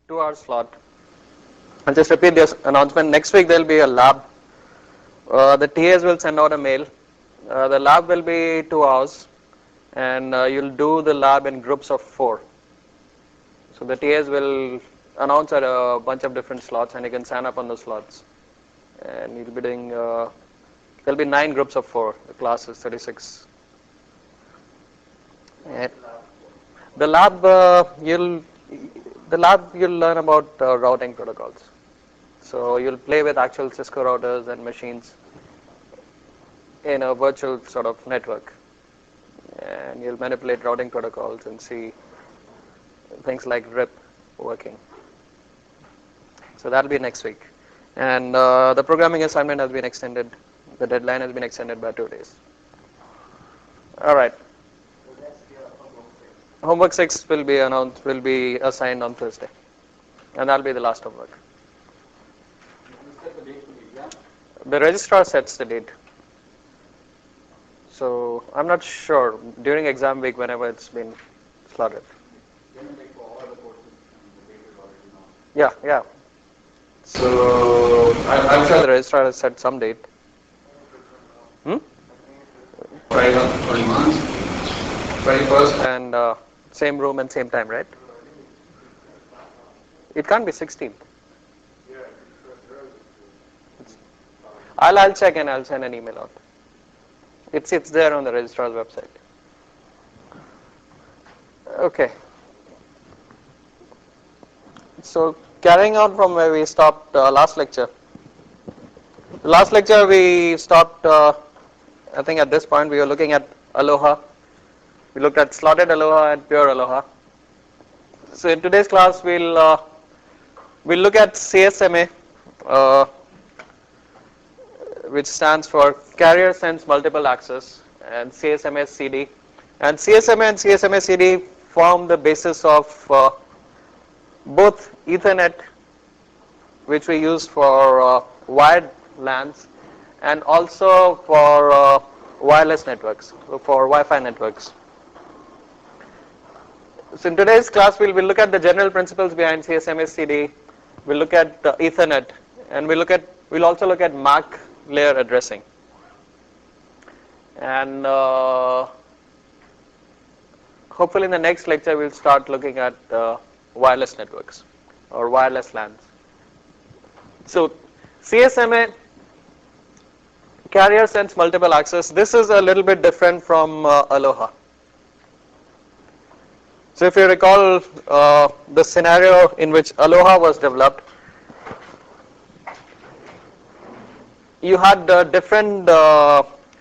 2 hour slot. I'll just repeat this announcement. Next week there will be a lab. The TAs will send out a mail. The lab will be 2 hours, and you'll do the lab in groups of 4. So the TAs will announce at a bunch of different slots, and you can sign up on the slots. And you'll be doing. There'll be 9 groups of 4. The class is 36. And the lab you'll learn about routing protocols. So you'll play with actual Cisco routers and machines in a virtual sort of network, and you'll manipulate routing protocols and see things like Wrttp working. So that'll be next week, and the programming assignment has been extended. The deadline has been extended by 2 days. All right. Homework 6 will be assigned on Thursday, and that'll be the last homework. The registrar sets the date. So I'm not sure during exam week whenever it's been slotted. Yeah. So I'm sure the registrar has set some date. 21st and same room and same time, right? It can't be 16th. I'll check and I'll send an email out. It's there on the registrar's website. Okay. So carrying on from where we stopped last lecture. Last lecture we stopped. I think at this point we were looking at Aloha. We looked at slotted Aloha and pure Aloha. So in today's class we'll look at CSMA, which stands for Carrier Sense Multiple Access, and CSMA CD. And CSMA CD form the basis of both Ethernet, which we use for wired LANs, and also for wireless networks, so for Wi-Fi networks. So in today's class we'll look at the general principles behind CSMA CD. We'll look at Ethernet, and we'll also look at MAC layer addressing. And hopefully in the next lecture we'll start looking at wireless networks or wireless LANs. So CSMA, Carrier Sense Multiple Access, this is a little bit different from Aloha. So if you recall the scenario in which Aloha was developed, you had different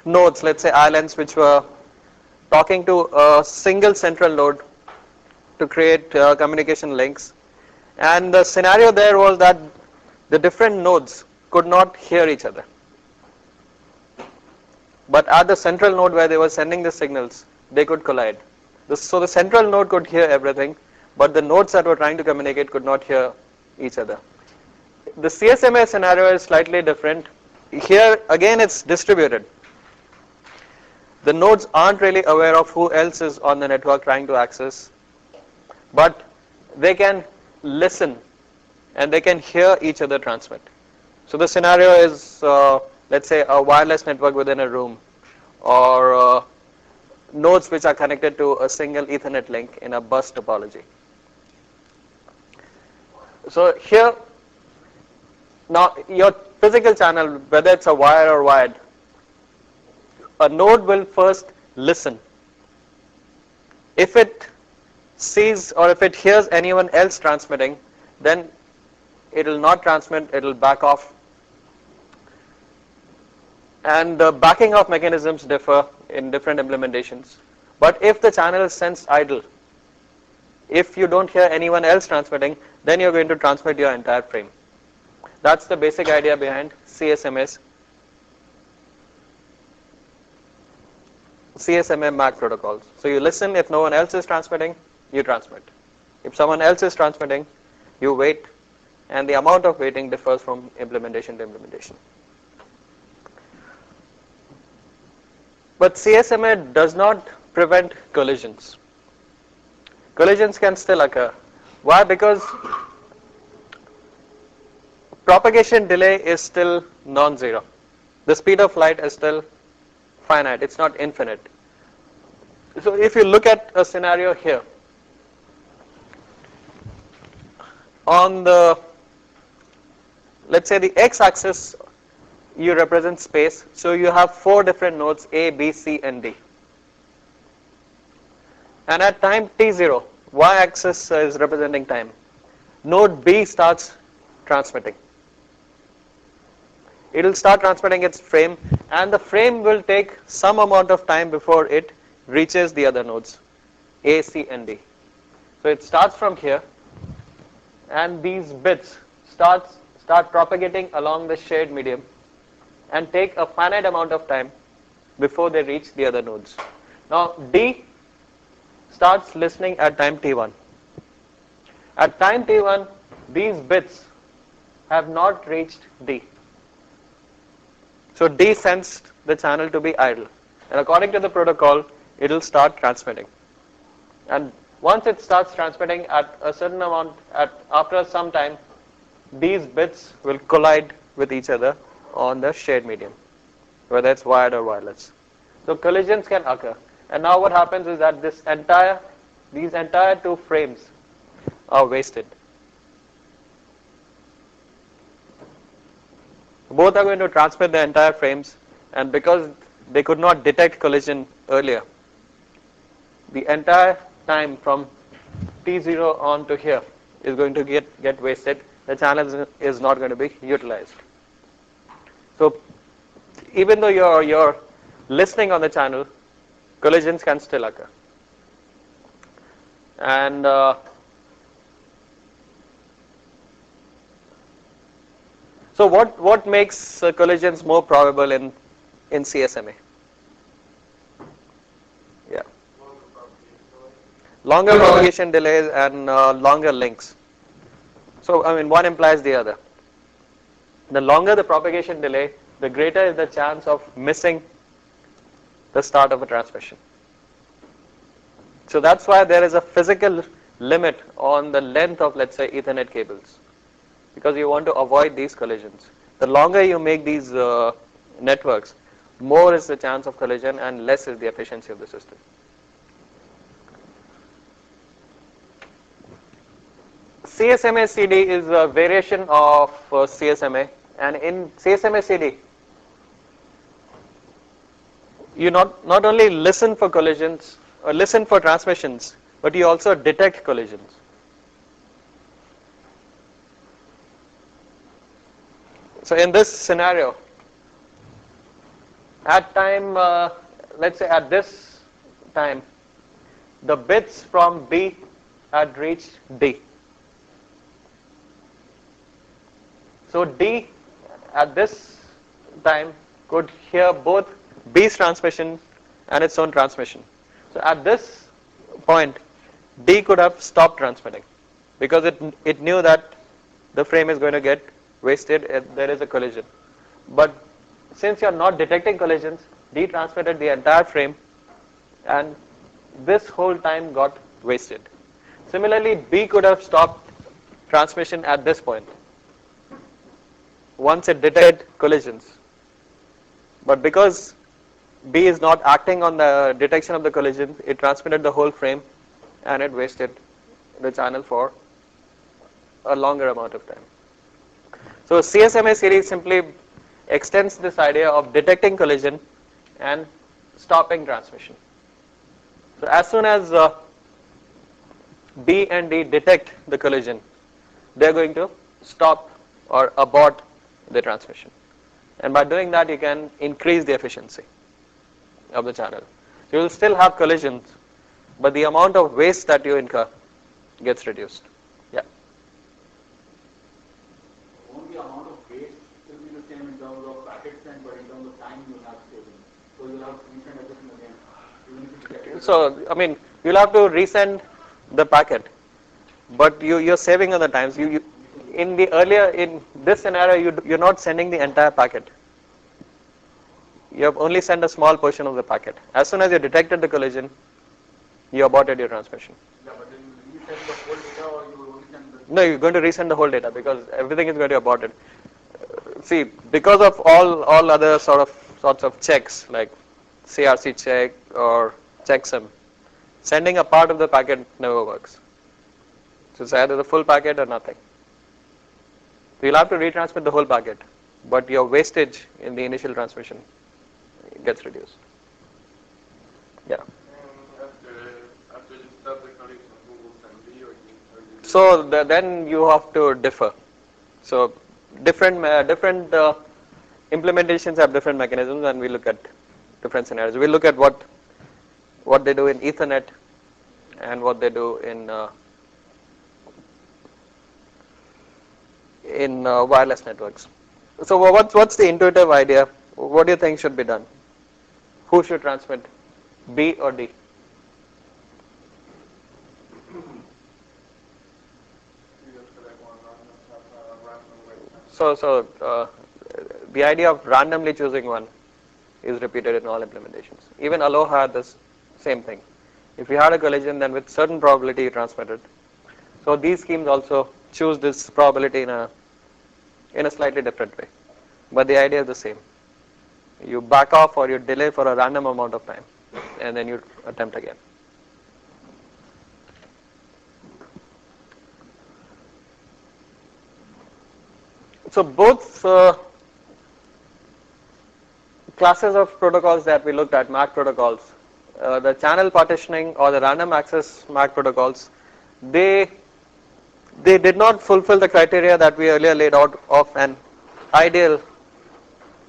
nodes, let's say islands, which were talking to a single central node to create communication links. And the scenario there was that the different nodes could not hear each other. But at the central node where they were sending the signals, they could collide. So the central node could hear everything, but the nodes that were trying to communicate could not hear each other. The CSMA scenario is slightly different. Here again it's distributed. The nodes aren't really aware of who else is on the network trying to access, but they can listen and they can hear each other transmit. So the scenario is let's say a wireless network within a room, or nodes which are connected to a single Ethernet link in a bus topology. So here, now your physical channel, whether it's a wire or wired, a node will first listen. If it sees or if it hears anyone else transmitting, then it will not transmit, it will back off. And the backing off mechanisms differ in different implementations. But if the channel is sensed idle, if you don't hear anyone else transmitting, then you're going to transmit your entire frame. That's the basic idea behind CSMA MAC protocols. So you listen, if no one else is transmitting, you transmit. If someone else is transmitting, you wait, and the amount of waiting differs from implementation to implementation. But CSMA does not prevent collisions. Collisions can still occur. Why? Because propagation delay is still non-zero. The speed of light is still finite, it's not infinite. So if you look at a scenario here, on the, let's say the x-axis, you represent space, so you have 4 different nodes A, B, C and D. And at time t0, y-axis is representing time. Node B starts transmitting. It will start transmitting its frame, and the frame will take some amount of time before it reaches the other nodes, A, C and D. So it starts from here, and these bits start propagating along the shared medium and take a finite amount of time before they reach the other nodes. Now D starts listening at time t1. At time t1, these bits have not reached D. So D sensed the channel to be idle, and according to the protocol, it will start transmitting. And once it starts transmitting at a certain amount, after some time, these bits will collide with each other on the shared medium, whether it's wired or wireless. So collisions can occur. And now what happens is that these entire 2 frames are wasted. Both are going to transmit the entire frames, and because they could not detect collision earlier, the entire time from t0 on to here is going to get wasted. The channel is not going to be utilized. So even though you're listening on the channel, collisions can still occur. And so what makes collisions more probable in CSMA? Yeah. Longer propagation delays and longer links. So I mean, one implies the other. The longer the propagation delay, the greater is the chance of missing the start of a transmission. So that's why there is a physical limit on the length of, let's say, Ethernet cables, because you want to avoid these collisions. The longer you make these networks, more is the chance of collision and less is the efficiency of the system. CSMA CD is a variation of CSMA, and in CSMA CD, you not only listen for collisions or listen for transmissions, but you also detect collisions. So in this scenario, at time, let's say at this time, the bits from B had reached D. So D at this time could hear both B's transmission and its own transmission. So at this point, D could have stopped transmitting because it knew that the frame is going to get wasted if there is a collision. But since you are not detecting collisions, D transmitted the entire frame and this whole time got wasted. Similarly, B could have stopped transmission at this point once it detected collisions. But because B is not acting on the detection of the collision, it transmitted the whole frame and it wasted the channel for a longer amount of time. So CSMA series simply extends this idea of detecting collision and stopping transmission. So as soon as B and D detect the collision, they are going to stop or abort the transmission. And by doing that, you can increase the efficiency of the channel. So you will still have collisions, but the amount of waste that you incur gets reduced. Yeah. Only amount of waste will be the same in terms of packet sent, but in terms of time you will have saving. So you will have to resend everything again. Even if you detect So I mean, you'll have to resend the packet, but you're saving on the times. In this scenario, you're not sending the entire packet. You have only sent a small portion of the packet. As soon as you detected the collision, you aborted your transmission. Yeah, but then you resend the whole data or you will only send the... No, you're going to resend the whole data because everything is going to be aborted. see, because of all other sorts of checks like CRC check or checksum, sending a part of the packet never works. So it's either the full packet or nothing. So you'll have to retransmit the whole packet, but your wastage in the initial transmission gets reduced. Yeah. After you stop the collection, who will send B or you? So then you have to differ. So different implementations have different mechanisms, and we look at different scenarios. We look at what they do in Ethernet and what they do in wireless networks. So what's the intuitive idea? What do you think should be done? Who should transmit, B or D? So the idea of randomly choosing one is repeated in all implementations. Even Aloha had this same thing. If you had a collision, then with certain probability you transmit it. So these schemes also choose this probability in a slightly different way. But the idea is the same. You back off or you delay for a random amount of time, and then you attempt again. So both classes of protocols that we looked at, MAC protocols, the channel partitioning or the random access MAC protocols, they did not fulfill the criteria that we earlier laid out of an ideal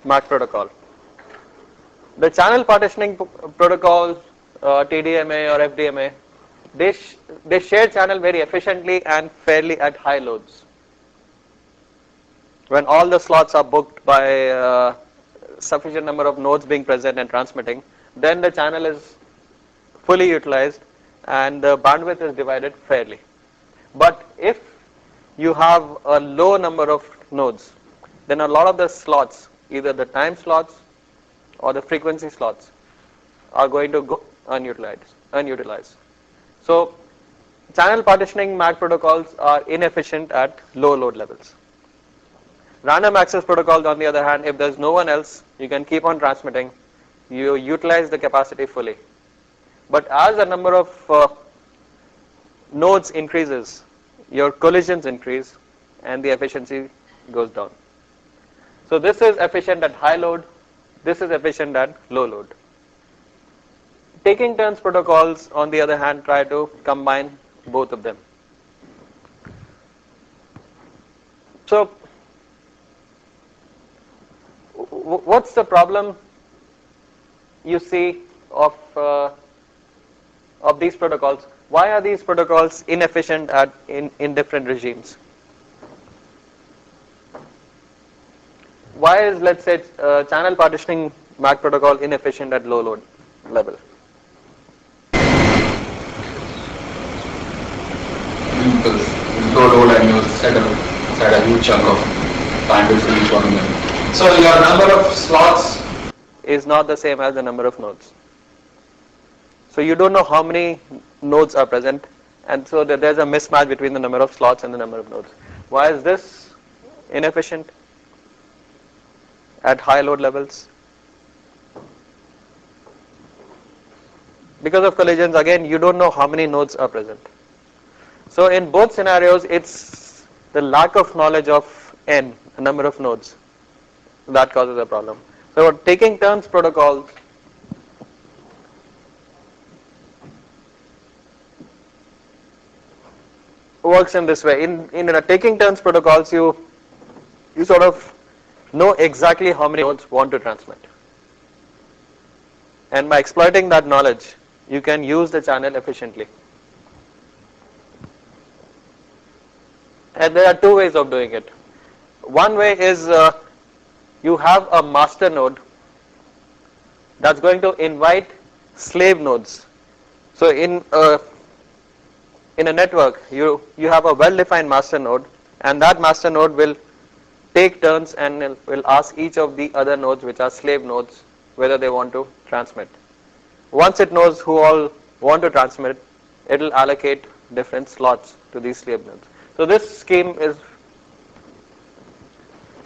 MAC protocol. The channel partitioning protocols, TDMA or FDMA, they share channel very efficiently and fairly at high loads. When all the slots are booked by sufficient number of nodes being present and transmitting, then the channel is fully utilized and the bandwidth is divided fairly. But if you have a low number of nodes, then a lot of the slots, either the time slots or the frequency slots, are going to go unutilized. So channel partitioning MAC protocols are inefficient at low load levels. Random access protocols, on the other hand, if there's no one else, you can keep on transmitting. You utilize the capacity fully. But as the number of nodes increases, your collisions increase and the efficiency goes down. So this is efficient at high load, this is efficient at low load. Taking turns protocols, on the other hand, try to combine both of them. So what's the problem you see of these protocols? Why are these protocols inefficient in different regimes? Why is, let's say, channel partitioning MAC protocol inefficient at low load level? Because with low load and you set a huge chunk of bandwidth for each one of them. So your number of slots is not the same as the number of nodes. So you don't know how many nodes are present, and so there's a mismatch between the number of slots and the number of nodes. Why is this inefficient at high load levels? Because of collisions, again, you don't know how many nodes are present. So in both scenarios, it's the lack of knowledge of n, a number of nodes, that causes a problem. So taking turns protocols works in this way. In a taking turns protocols, you sort of know exactly how many nodes want to transmit. And by exploiting that knowledge, you can use the channel efficiently. And there are two ways of doing it. One way is you have a master node that's going to invite slave nodes. So in a network, you have a well-defined master node, and that master node will take turns and will ask each of the other nodes, which are slave nodes, whether they want to transmit. Once it knows who all want to transmit, it will allocate different slots to these slave nodes. So this scheme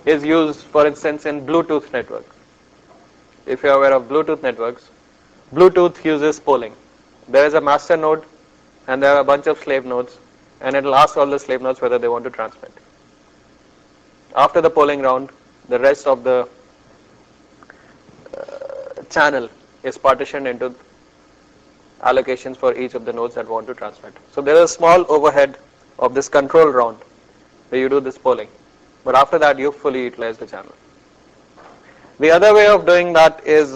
is used, for instance, in Bluetooth networks. If you are aware of Bluetooth networks, Bluetooth uses polling. There is a master node and there are a bunch of slave nodes, and it will ask all the slave nodes whether they want to transmit. After the polling round, the rest of the channel is partitioned into allocations for each of the nodes that want to transmit. So there is a small overhead of this control round where you do this polling, but after that you fully utilize the channel. The other way of doing that is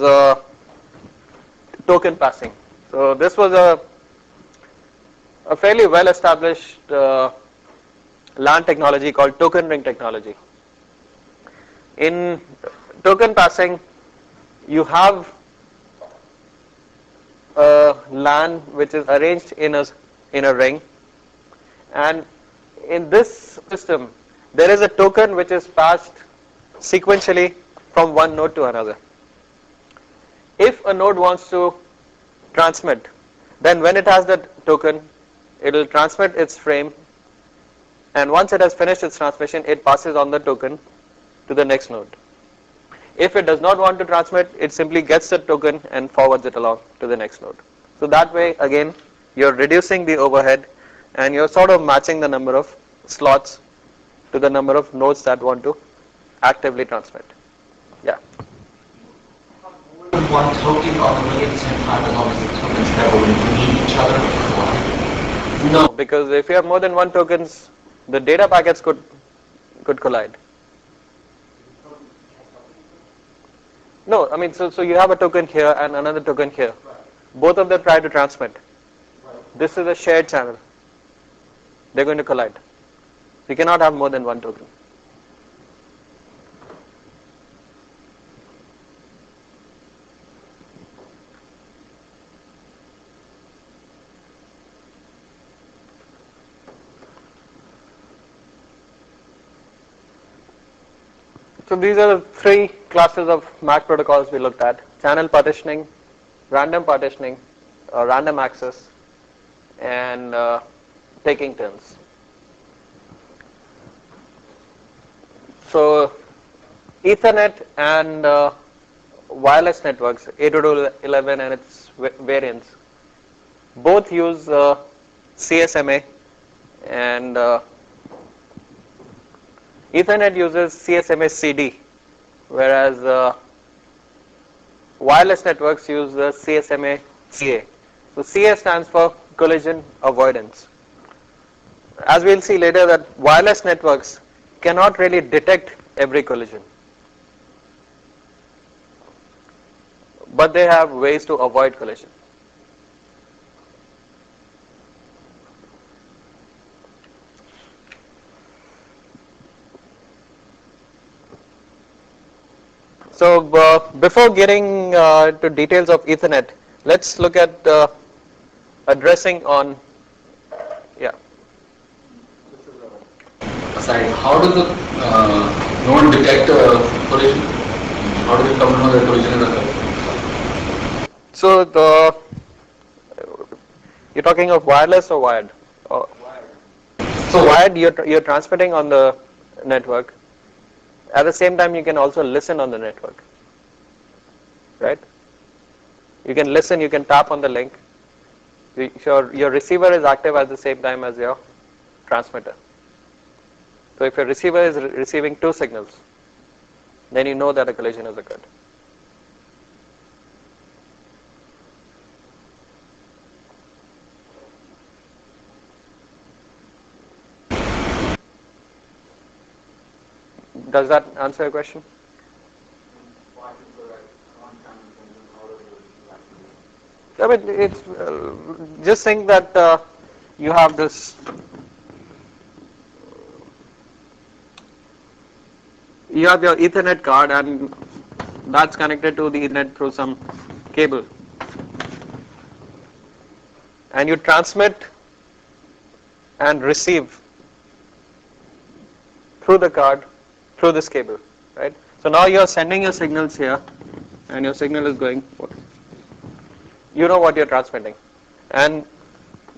token passing. So this was a fairly well established LAN technology called token ring technology. In token passing, you have a LAN which is arranged in a ring, and in this system there is a token which is passed sequentially from one node to another. If a node wants to transmit, then when it has that token, it will transmit its frame, and once it has finished its transmission, it passes on the token to the next node. If it does not want to transmit, it simply gets the token and forwards it along to the next node. So that way, again, you're reducing the overhead and you're sort of matching the number of slots to the number of nodes that want to actively transmit. Yeah. More than one token on the ring at the same time, as long as the tokens never meet each other? No, because if you have more than one tokens, the data packets could collide. No, I mean, so you have a token here and another token here. Both of them try to transmit. This is a shared channel. They're going to collide. You cannot have more than one token. So these are the three classes of MAC protocols we looked at: channel partitioning, random partitioning, random access, and taking turns. So Ethernet and wireless networks, 802.11 and its variants, both use CSMA, and Ethernet uses CSMA CD, whereas wireless networks use the CSMA CA. So CA stands for collision avoidance. As we'll see later, that wireless networks cannot really detect every collision, but they have ways to avoid collision. So before getting to details of Ethernet, let's look at addressing on, yeah. Aside, how does the node detect collision? How do they come to know that collision is occurring? So you're talking of wireless or wired? So wired, you're transmitting on the network. At the same time, you can also listen on the network, right? You can listen, you can tap on the link. Your receiver is active at the same time as your transmitter. So if your receiver is receiving two signals, then you know that a collision has occurred. Does that answer your question? I mean, it's just think that you have this. You have your Ethernet card, and that's connected to the Ethernet through some cable, and you transmit and receive through the card through this cable, right? So now you're sending your signals here, and your signal is going. You know what you're transmitting, and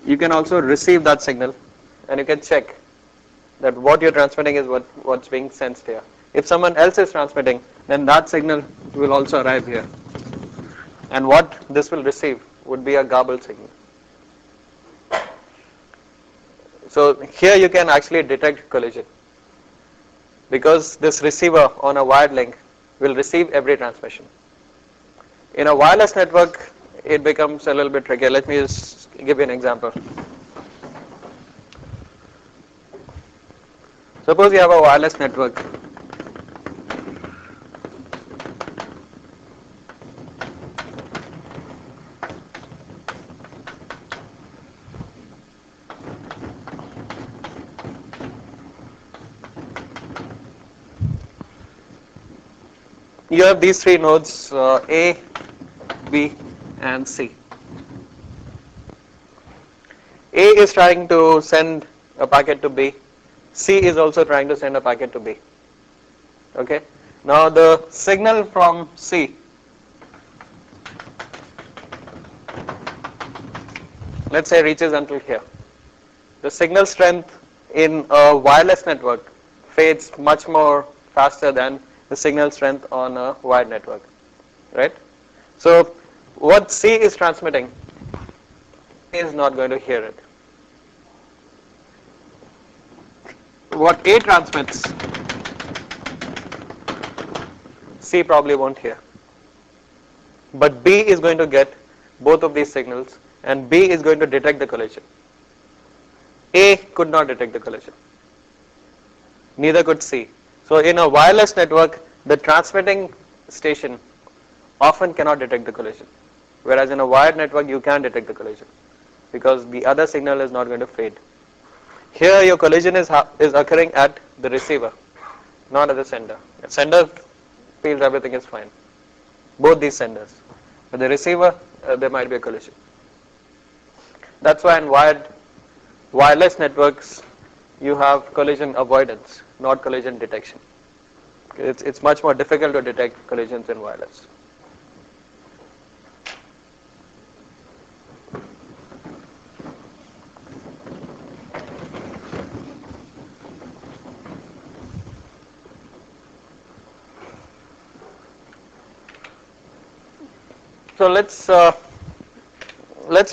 you can also receive that signal, and you can check that what you're transmitting is what's being sensed here. If someone else is transmitting, then that signal will also arrive here. And what this will receive would be a garbled signal. So here you can actually detect collision, because this receiver on a wired link will receive every transmission. In a wireless network, it becomes a little bit tricky. Let me just give you an example. Suppose you have a wireless network. You have these three nodes, A, B, and C. A is trying to send a packet to B. C is also trying to send a packet to B. Okay. Now the signal from C, let's say, reaches until here. The signal strength in a wireless network fades much more faster than the signal strength on a wired network, right? So what C is transmitting, A is not going to hear it. What A transmits, C probably won't hear. But B is going to get both of these signals, and B is going to detect the collision. A could not detect the collision. Neither could C. So in a wireless network, the transmitting station often cannot detect the collision. Whereas in a wired network, you can detect the collision, because the other signal is not going to fade. Here your collision is occurring at the receiver, not at the sender. The sender feels everything is fine. Both these senders. But the receiver, there might be a collision. That's why in wireless networks, you have collision avoidance, not collision detection. It's much more difficult to detect collisions in wireless. So let's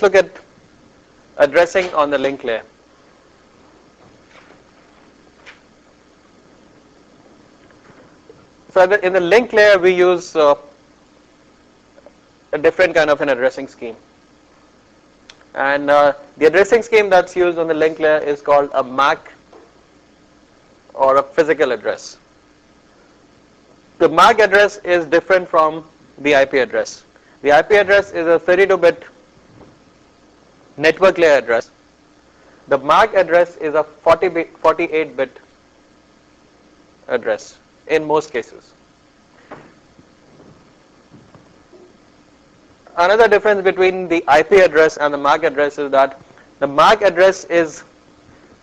look at addressing on the link layer. So in the link layer, we use a different kind of an addressing scheme. And the addressing scheme that's used on the link layer is called a MAC, or a physical address. The MAC address is different from the IP address. The IP address is a 32-bit network layer address. The MAC address is a 48-bit address in most cases. Another difference between the IP address and the MAC address is that the MAC address is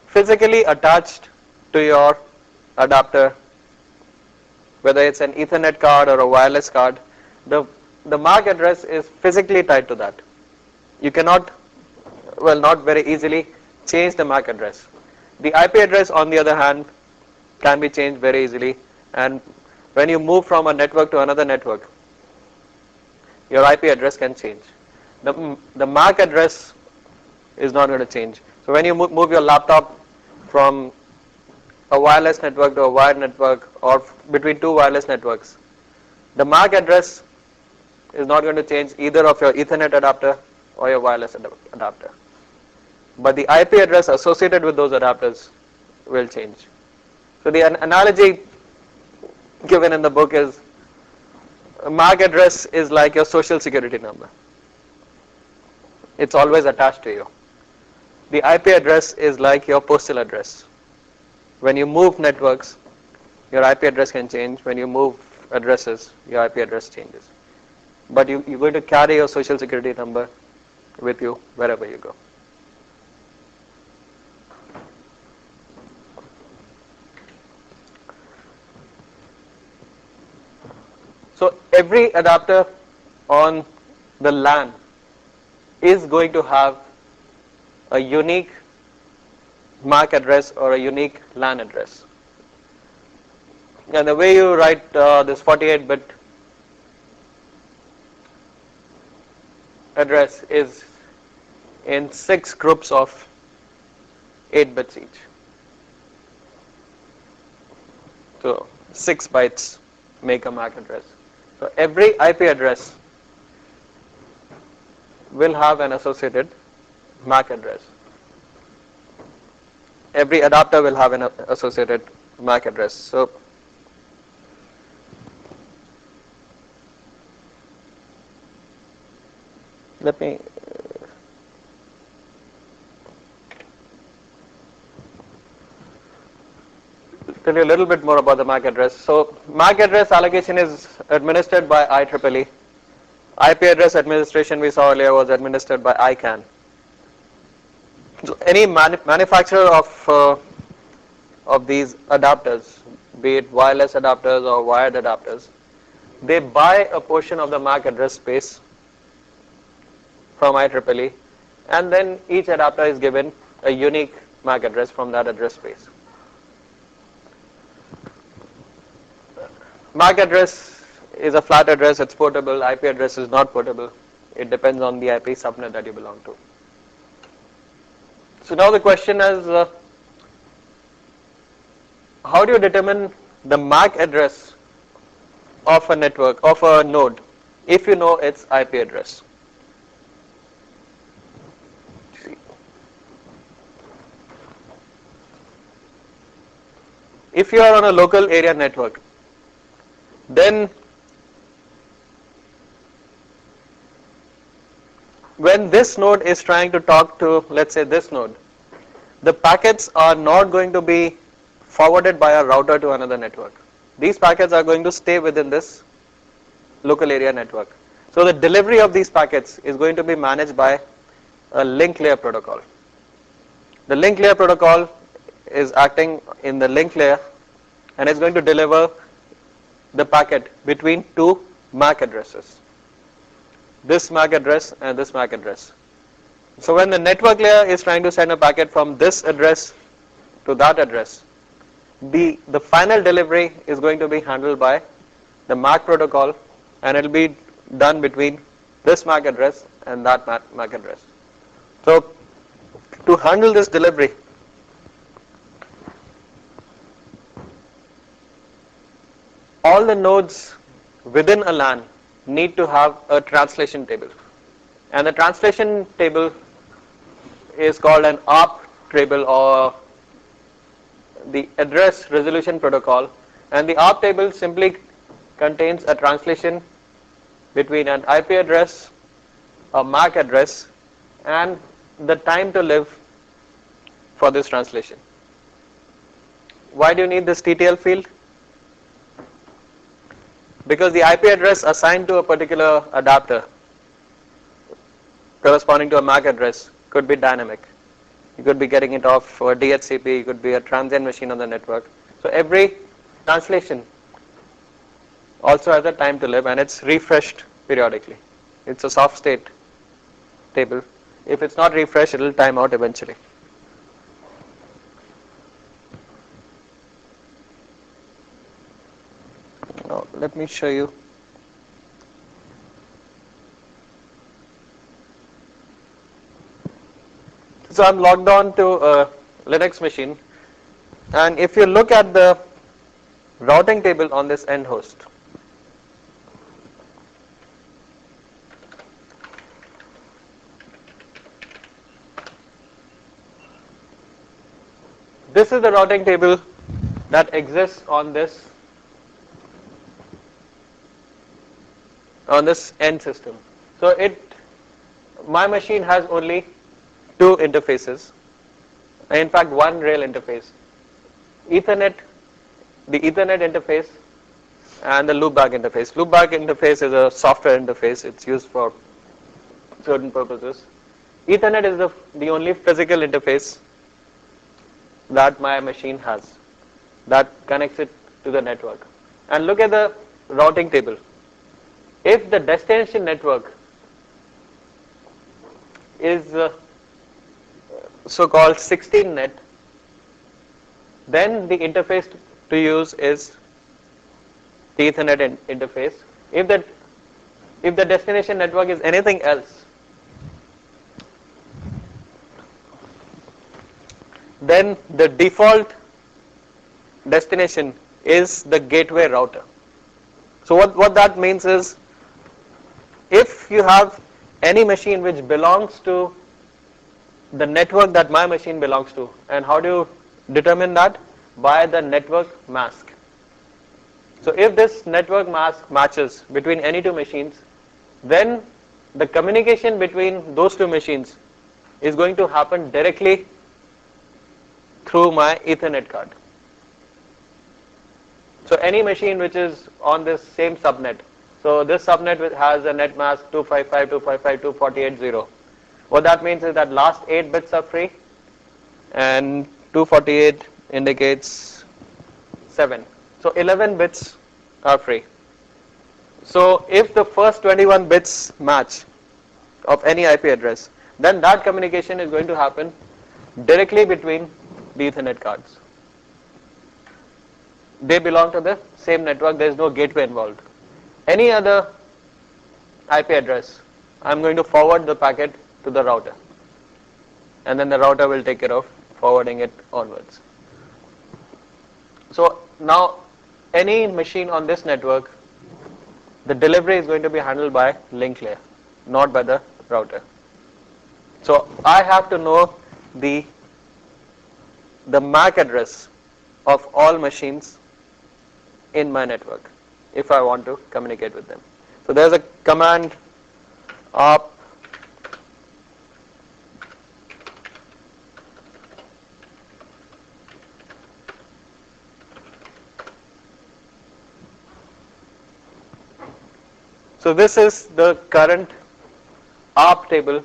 physically attached to your adapter, whether it's an Ethernet card or a wireless card. The MAC address is physically tied to that. You cannot, well, not very easily change the MAC address. The IP address, on the other hand, can be changed very easily, and when you move from a network to another network, your IP address can change. The MAC address is not going to change. So when you move your laptop from a wireless network to a wired network, or between two wireless networks, the MAC address is not going to change either of your Ethernet adapter or your wireless adapter. But the IP address associated with those adapters will change. So the analogy given in the book is, a MAC address is like your social security number. It's always attached to you. The IP address is like your postal address. When you move networks, your IP address can change. When you move addresses, your IP address changes. But you're going to carry your social security number with you wherever you go. So every adapter on the LAN is going to have a unique MAC address or a unique LAN address. And the way you write this 48-bit address is in 6 groups of 8 bits each. So 6 bytes make a MAC address. So every IP address will have an associated MAC address. Every adapter will have an associated MAC address. So let me tell you a little bit more about the MAC address. So MAC address allocation is administered by IEEE. IP address administration we saw earlier was administered by ICANN. So any manufacturer of these adapters, be it wireless adapters or wired adapters, they buy a portion of the MAC address space from IEEE, and then each adapter is given a unique MAC address from that address space. MAC address is a flat address, it's portable. IP address is not portable. It depends on the IP subnet that you belong to. So now the question is, how do you determine the MAC address of a network, of a node, if you know its IP address? If you are on a local area network, then when this node is trying to talk to, let's say, this node, the packets are not going to be forwarded by a router to another network. These packets are going to stay within this local area network. So the delivery of these packets is going to be managed by a link layer protocol. The link layer protocol is acting in the link layer and is going to deliver the packet between 2 MAC addresses, this MAC address and this MAC address. So when the network layer is trying to send a packet from this address to that address, the final delivery is going to be handled by the MAC protocol, and it will be done between this MAC address and that MAC address. So to handle this delivery, all the nodes within a LAN need to have a translation table, and the translation table is called an ARP table, or the address resolution protocol, and the ARP table simply contains a translation between an IP address, a MAC address, and the time to live for this translation. Why do you need this TTL field? Because the IP address assigned to a particular adapter corresponding to a MAC address could be dynamic. You could be getting it off a DHCP, it could be a transient machine on the network. So every translation also has a time to live, and it's refreshed periodically. It's a soft state table. If it's not refreshed, it will time out eventually. Now let me show you. So I'm logged on to a Linux machine, and if you look at the routing table on this end host, this is the routing table that exists on this end system. So my machine has only 2 interfaces, in fact 1 rail interface, Ethernet, the Ethernet interface, and the loopback interface. Loopback interface is a software interface, it's used for certain purposes. Ethernet is the only physical interface that my machine has that connects it to the network. And look at the routing table. If the destination network is so-called 16 net, then the interface to use is the Ethernet interface. If the destination network is anything else, then the default destination is the gateway router. So what that means is, if you have any machine which belongs to the network that my machine belongs to, and how do you determine that? By the network mask. So if this network mask matches between any two machines, then the communication between those two machines is going to happen directly through my Ethernet card. So any machine which is on this same subnet, so this subnet has a net mask 255.255.248.0. What that means is that last 8 bits are free, and 248 indicates 7. So 11 bits are free. So if the first 21 bits match of any IP address, then that communication is going to happen directly between the Ethernet cards. They belong to the same network, there is no gateway involved. Any other IP address, I am going to forward the packet to the router, and then the router will take care of forwarding it onwards. So now any machine on this network, the delivery is going to be handled by link layer, not by the router. So I have to know the MAC address of all machines in my network if I want to communicate with them. So there's a command op So this is the current ARP table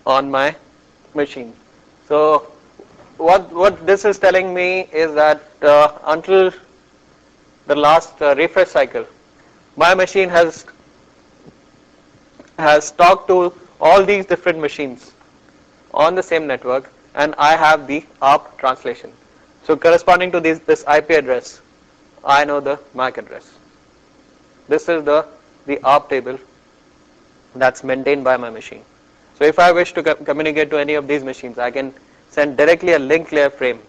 on my machine. So what this is telling me is that until the last refresh cycle, my machine has talked to all these different machines on the same network, and I have the ARP translation. So corresponding to this IP address, I know the MAC address. This is the ARP table that's maintained by my machine. So if I wish to communicate to any of these machines, I can send directly a link layer frame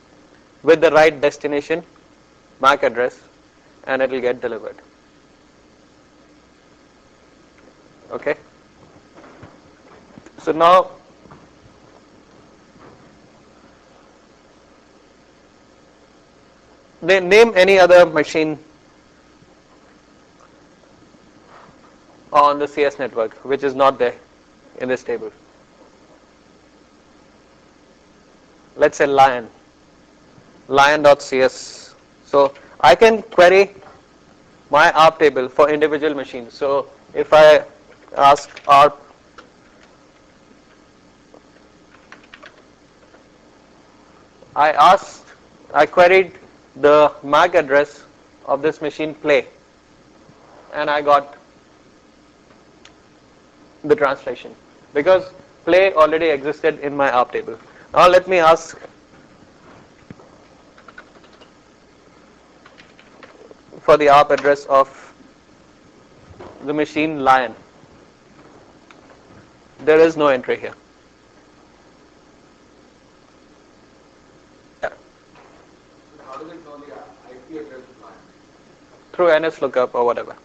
with the right destination MAC address, and it will get delivered. Okay. So now they name any other machine on the CS network which is not there in this table. Let's say lion.cs. So I can query my ARP table for individual machines. So if I ask ARP I queried the MAC address of this machine play, and I got the translation because play already existed in my ARP table. Now let me ask for the ARP address of the machine lion. There is no entry here. How does it know the IP address of lion? Through NS lookup or whatever.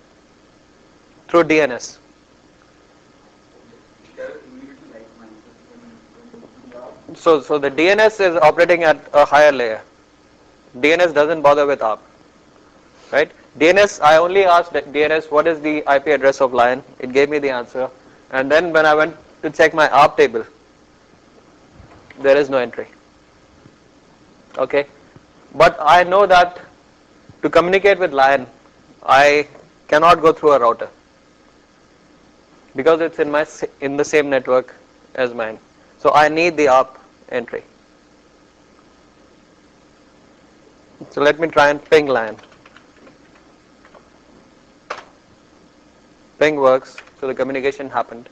Through DNS. So the DNS is operating at a higher layer. DNS doesn't bother with ARP, right? DNS, I only asked DNS what is the IP address of lion. It gave me the answer, and then when I went to check my ARP table, there is no entry. Okay, but I know that to communicate with lion, I cannot go through a router because it's in the same network as mine. So I need the ARP entry. So let me try and ping lion. Ping works, so the communication happened.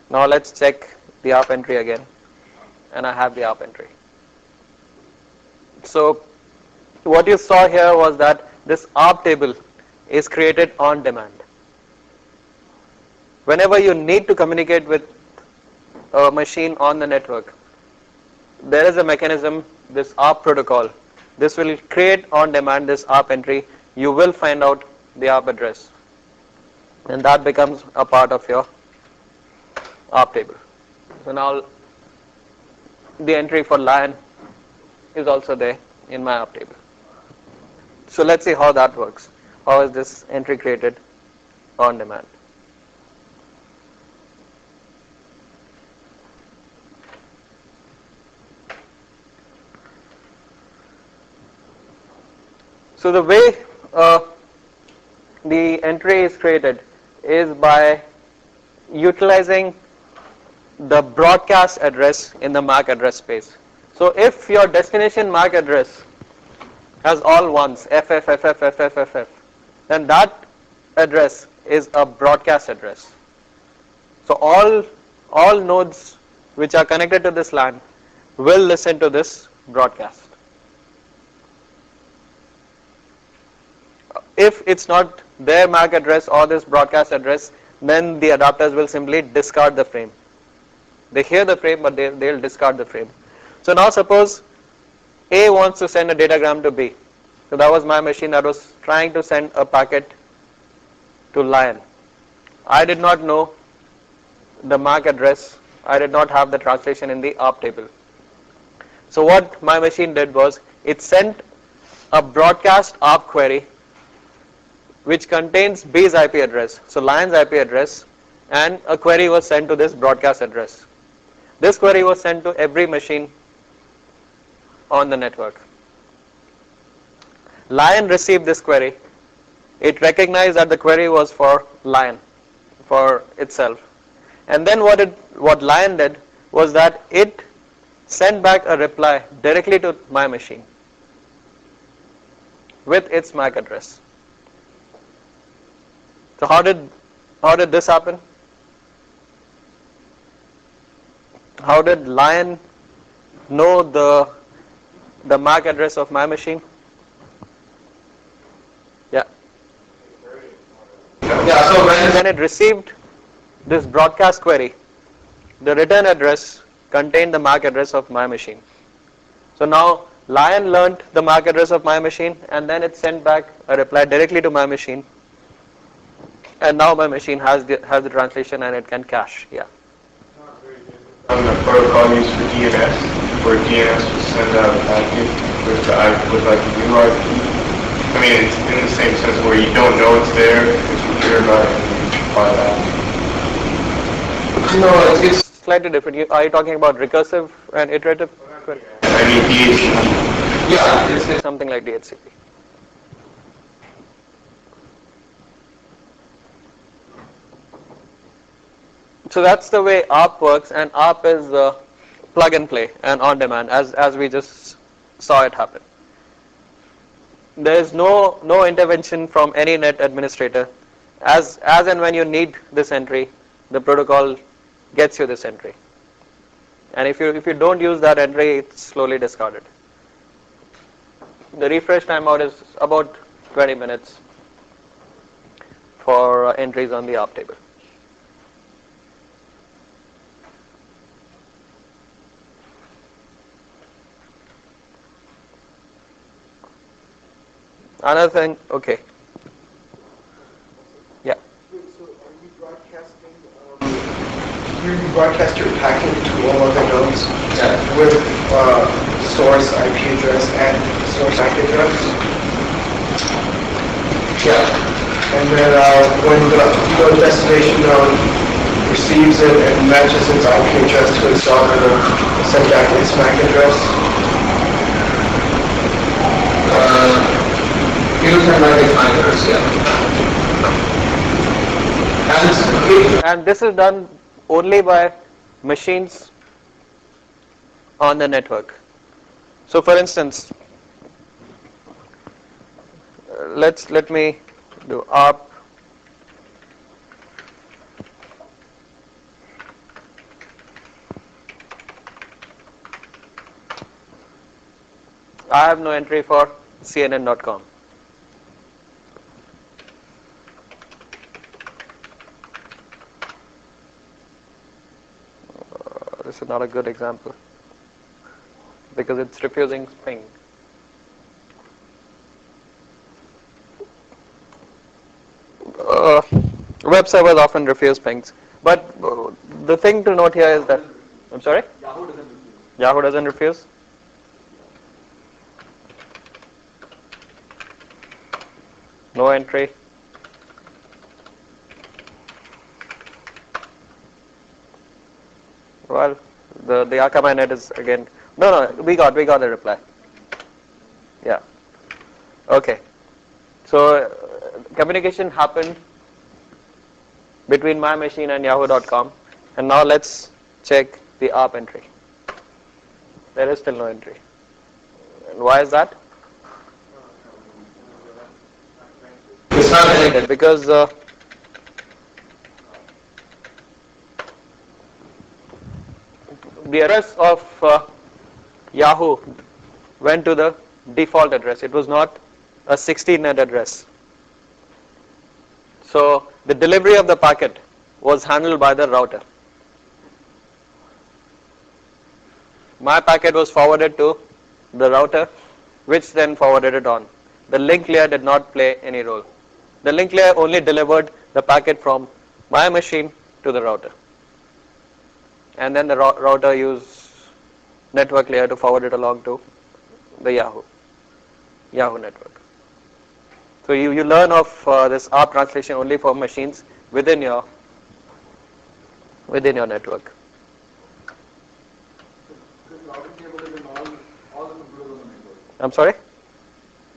Now let's check the ARP entry again, and I have the ARP entry. So what you saw here was that this ARP table is created on demand. Whenever you need to communicate with a machine on the network, there is a mechanism, this ARP protocol. This will create on demand this ARP entry. You will find out the ARP address, and that becomes a part of your ARP table. So now the entry for lion is also there in my ARP table. So let's see how that works. How is this entry created on demand? So the way the entry is created is by utilizing the broadcast address in the MAC address space. So if your destination MAC address has all ones, FF, then that address is a broadcast address. So all nodes which are connected to this LAN will listen to this broadcast. If it's not their MAC address or this broadcast address, then the adapters will simply discard the frame. They hear the frame, but they'll discard the frame. So now suppose A wants to send a datagram to B. So that was my machine that was trying to send a packet to Lion. I did not know the MAC address. I did not have the translation in the ARP table. So what my machine did was it sent a broadcast ARP query which contains B's IP address, so Lion's IP address, and a query was sent to this broadcast address. This query was sent to every machine on the network. Lion received this query. It recognized that the query was for Lion, for itself. And then what Lion did was that it sent back a reply directly to my machine with its MAC address. So how did this happen? How did Lion know the MAC address of my machine? Yeah. Yeah, so When it received this broadcast query, the return address contained the MAC address of my machine. So now Lion learned the MAC address of my machine, and then it sent back a reply directly to my machine. And now my machine has the translation and it can cache. Yeah. On the protocol used for DNS, where DNS will send out a packet with like a new IP. I mean, it's in the same sense where you don't know it's there, but you hear about it and you find out. no, it's Slightly different. Are you talking about recursive and iterative? I mean, DHCP. yeah, it's Something like DHCP. So that's the way ARP works, and ARP is plug and play and on demand, as we just saw it happen. There is no intervention from any net administrator. As and when you need this entry, the protocol gets you this entry. And if you don't use that entry, it's slowly discarded. The refresh timeout is about 20 minutes for entries on the ARP table. Another thing, okay. Yeah. So are you broadcasting, you broadcast your packet to all other nodes with source IP address and source MAC address? yeah. And then when the destination node receives it and matches its IP address to its daughter to send back its MAC address? It'll send back its MAC address, yeah. And this is done only by machines on the network. So for instance, let me do ARP. I have no entry for CNN.com. not a good example because it's refusing ping. Web servers often refuse pings, but the thing to note here is that, I'm sorry? Yahoo doesn't refuse. Yahoo doesn't refuse? No entry. Well, the Akamai net is again, no, we got the reply. Yeah. Okay. So communication happened between my machine and yahoo.com, and now let's check the ARP entry. There is still no entry. And why is that? It's not related because the address of Yahoo went to the default address. It was not a 16-net address. So the delivery of the packet was handled by the router. My packet was forwarded to the router, which then forwarded it on. The link layer did not play any role. The link layer only delivered the packet from my machine to the router. And then the router used network layer to forward it along to the Yahoo network. So you learn of this ARP translation only for machines within your network. This routing table is in all the computers on the network. I'm sorry?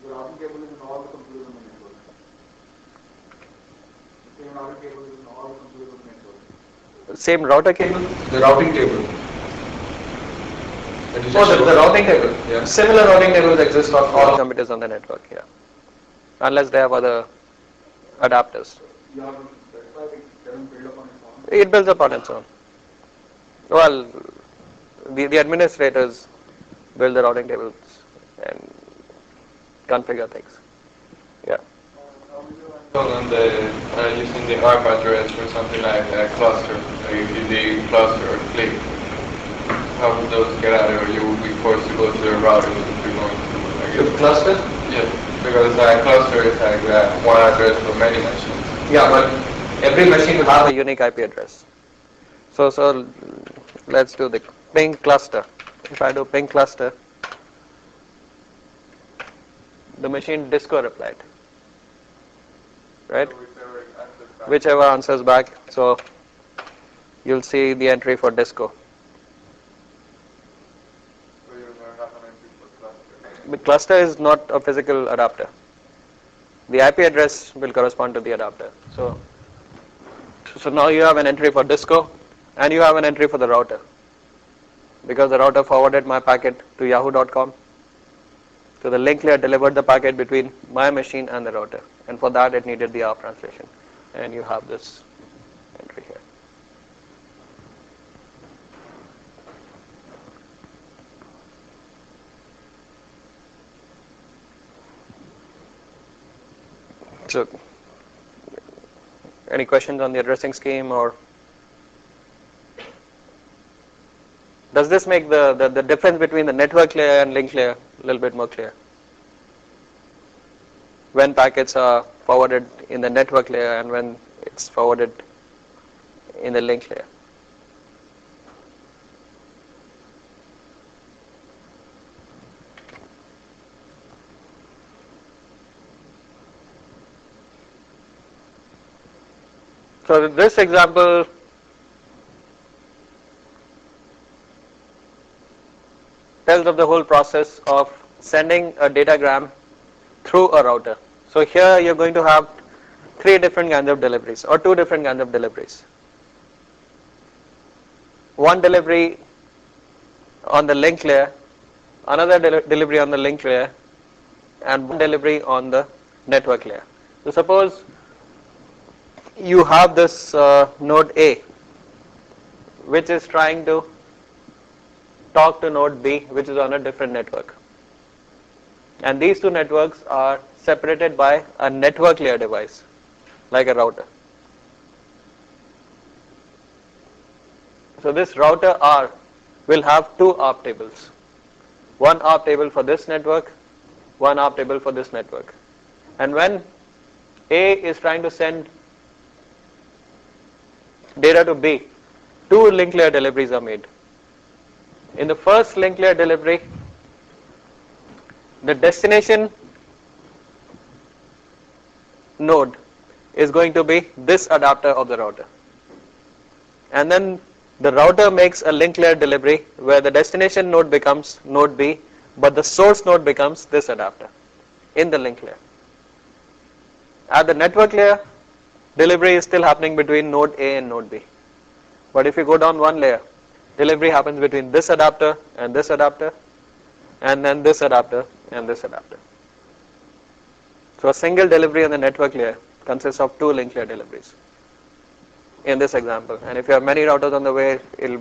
The routing table is in all the computers on the network. The same routing table is in all the computers on the network. Same router cable? The routing table. That you just Oh, the showed. routing table. Yeah. Similar routing tables exist of all computers on the network, yeah. Unless they have other adapters. Your website doesn't build up on its own. It builds up on its own. Well, the administrators build the routing tables and configure things. Yeah. On the using the ARP address for something like a cluster, like if you do cluster or click, how would those get out, or you would be forced to go to the router if you're going to The cluster? Yeah, because a cluster is like one address for many machines. Yeah, but every machine will have a unique IP address. So let's do the ping cluster. If I do ping cluster, the machine disco replied, right? Whichever answers back. So you'll see the entry for disco. So you will have an entry for cluster. The cluster is not a physical adapter. The IP address will correspond to the adapter. So now you have an entry for disco and you have an entry for the router. Because the router forwarded my packet to yahoo.com. So the link layer delivered the packet between my machine and the router. And for that it needed the ARP translation. And you have this entry here. So, any questions on the addressing scheme, or does this make the difference between the network layer and link layer a little bit more clear? When packets are forwarded in the network layer and when it's forwarded in the link layer. So this example tells of the whole process of sending a datagram through a router. So here you're going to have three different kinds of deliveries or two different kinds of deliveries. One delivery on the link layer, another delivery on the link layer, and one delivery on the network layer. So suppose you have this node A, which is trying to talk to node B, which is on a different network. And these two networks are separated by a network layer device, like a router. So this router R will have two ARP tables. One ARP table for this network, one ARP table for this network. And when A is trying to send data to B, two link layer deliveries are made. In the first link layer delivery, the destination node is going to be this adapter of the router. And then the router makes a link layer delivery where the destination node becomes node B, but the source node becomes this adapter in the link layer. At the network layer, delivery is still happening between node A and node B. But if you go down one layer, delivery happens between this adapter, and then this adapter and this adapter. So a single delivery on the network layer consists of two link layer deliveries in this example. And if you have many routers on the way, it will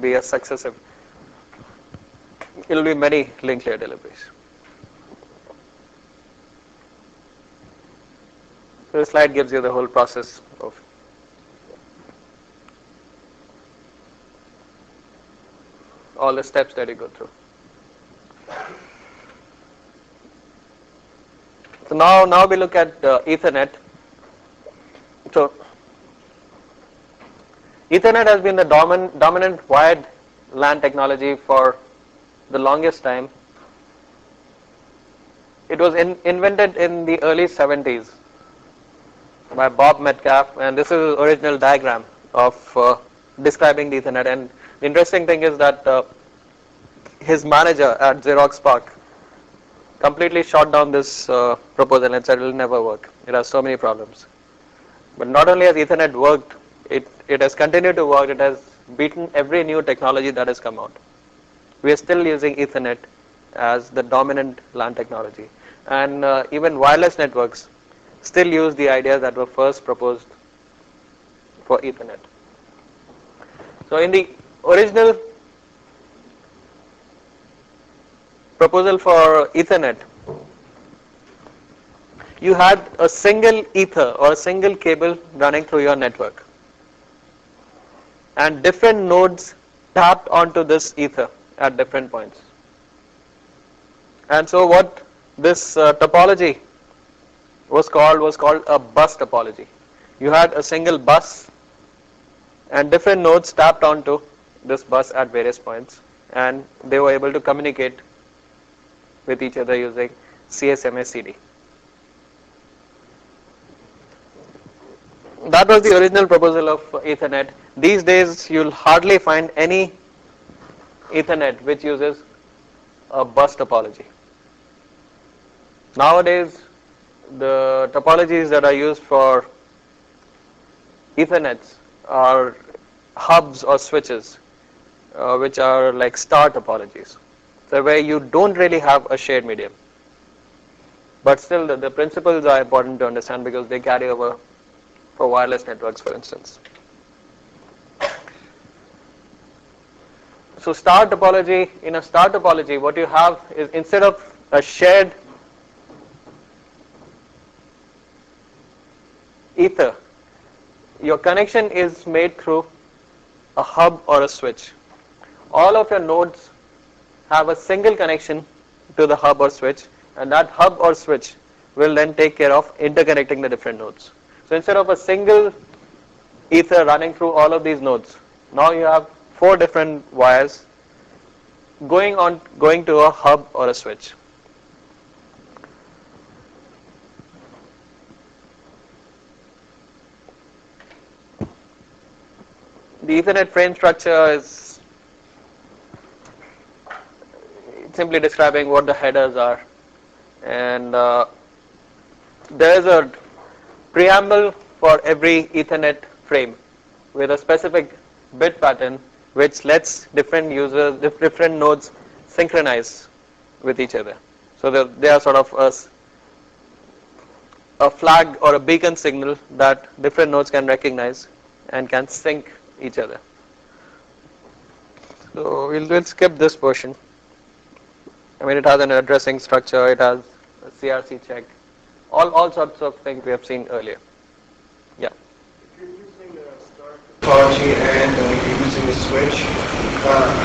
be many link layer deliveries. So this slide gives you the whole process of all the steps that you go through. So now we look at Ethernet. So Ethernet has been the dominant wired LAN technology for the longest time. It was invented in the early 70s by Bob Metcalf, and this is the original diagram of describing the Ethernet. And the interesting thing is that his manager at Xerox PARC completely shot down this proposal and said it will never work. It has so many problems. But not only has Ethernet worked, it has continued to work. It has beaten every new technology that has come out. We are still using Ethernet as the dominant LAN technology. And even wireless networks still use the ideas that were first proposed for Ethernet. So in the original proposal for Ethernet, you had a single ether or a single cable running through your network, and different nodes tapped onto this ether at different points. And so what this topology was called a bus topology. You had a single bus and different nodes tapped onto this bus at various points, and they were able to communicate with each other using CSMA CD. That was the original proposal of Ethernet. These days you'll hardly find any Ethernet which uses a bus topology. Nowadays the topologies that are used for Ethernets are hubs or switches, which are like star topologies. So where you don't really have a shared medium. But still the principles are important to understand because they carry over for wireless networks, for instance. So star topology, in a star topology, what you have is instead of a shared ether, your connection is made through a hub or a switch. All of your nodes have a single connection to the hub or switch, and that hub or switch will then take care of interconnecting the different nodes. So instead of a single ether running through all of these nodes, now you have 4 different wires going to a hub or a switch. The Ethernet frame structure is simply describing what the headers are, and there is a preamble for every Ethernet frame with a specific bit pattern which lets different users, different nodes synchronize with each other. So they are sort of a flag or a beacon signal that different nodes can recognize and can sync each other. So we'll skip this portion. I mean, it has an addressing structure, it has a CRC check, all sorts of things we have seen earlier. Yeah. If you're using a star topology and you're using a switch,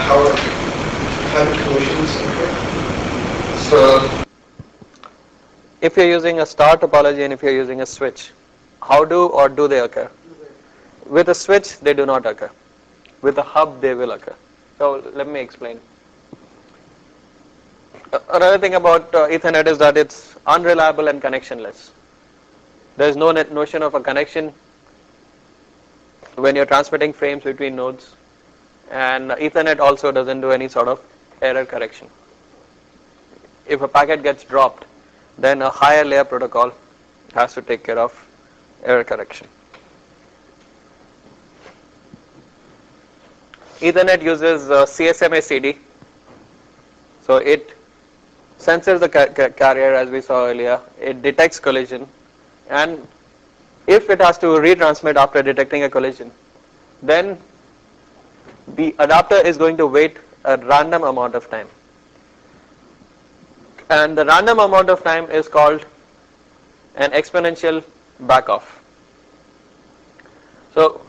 how how do collisions occur? So, If you're using a star topology and if you're using a switch, how do or do they occur? With a switch, they do not occur. With a hub, they will occur. So let me explain. Another thing about Ethernet is that it's unreliable and connectionless. There is no notion of a connection when you're transmitting frames between nodes, and Ethernet also doesn't do any sort of error correction. If a packet gets dropped, then a higher layer protocol has to take care of error correction. Ethernet uses CSMA CD, so it senses the carrier as we saw earlier, it detects collision, and if it has to retransmit after detecting a collision, then the adapter is going to wait a random amount of time. And the random amount of time is called an exponential backoff. So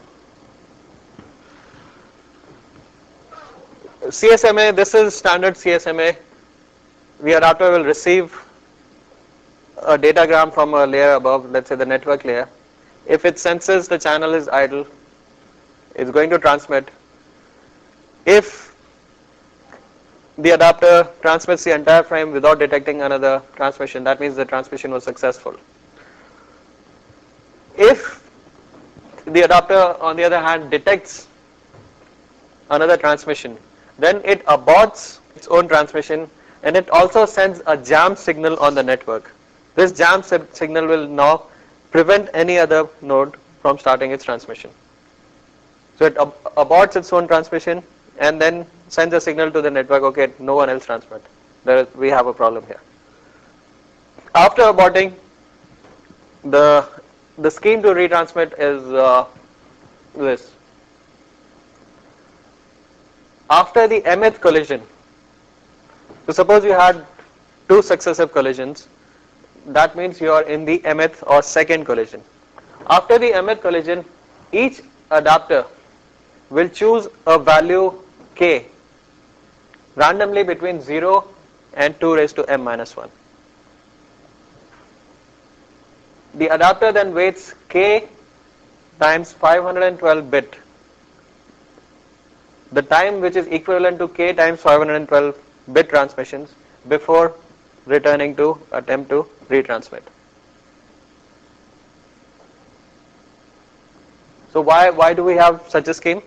CSMA, this is standard CSMA. The adapter will receive a datagram from a layer above, let's say the network layer. If it senses the channel is idle, it's going to transmit. If the adapter transmits the entire frame without detecting another transmission, that means the transmission was successful. If the adapter, on the other hand, detects another transmission, then it aborts its own transmission and it also sends a jam signal on the network. This jam signal will now prevent any other node from starting its transmission. So it aborts its own transmission and then sends a signal to the network, okay, no one else transmit. We have a problem here. After aborting, the scheme to retransmit is this. After the mth collision, so suppose you had two successive collisions, that means you are in the mth or second collision. After the mth collision, each adapter will choose a value k randomly between 0 and 2 raised to m minus 1. The adapter then waits k times 512 bit, the time which is equivalent to k times 512 bit transmissions before returning to attempt to retransmit. So why do we have such a scheme?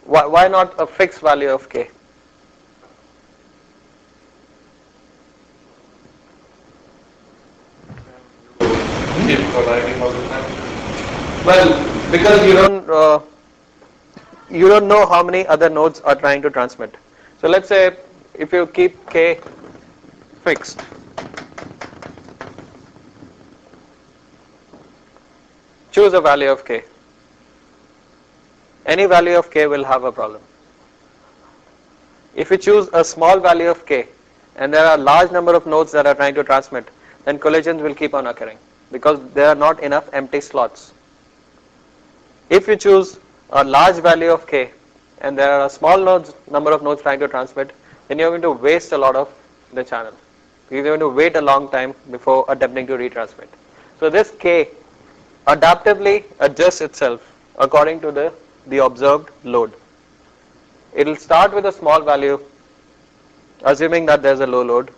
Why not a fixed value of k? Keep colliding all the time. Well, because you don't know how many other nodes are trying to transmit. So let's say if you keep k fixed, choose a value of k. Any value of k will have a problem. If you choose a small value of k and there are a large number of nodes that are trying to transmit, then collisions will keep on occurring because there are not enough empty slots. If you choose a large value of k and there are a small number of nodes trying to transmit, then you're going to waste a lot of the channel. You're going to wait a long time before attempting to retransmit. So this k adaptively adjusts itself according to the observed load. It will start with a small value, assuming that there's a low load.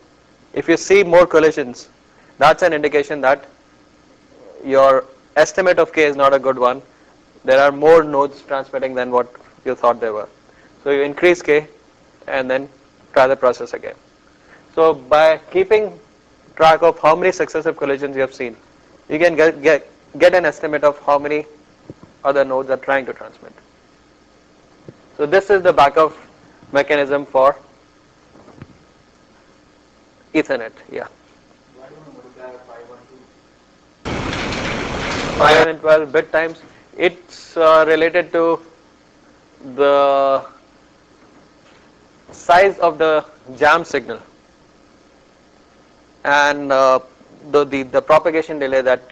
If you see more collisions, that's an indication that your estimate of k is not a good one. There are more nodes transmitting than what you thought there were. So you increase k and then try the process again. So by keeping track of how many successive collisions you have seen, you can get an estimate of how many other nodes are trying to transmit. So this is the backup mechanism for Ethernet. Yeah. Why don't you multiply 512? 512 bit times. It's related to the size of the jam signal and the propagation delay that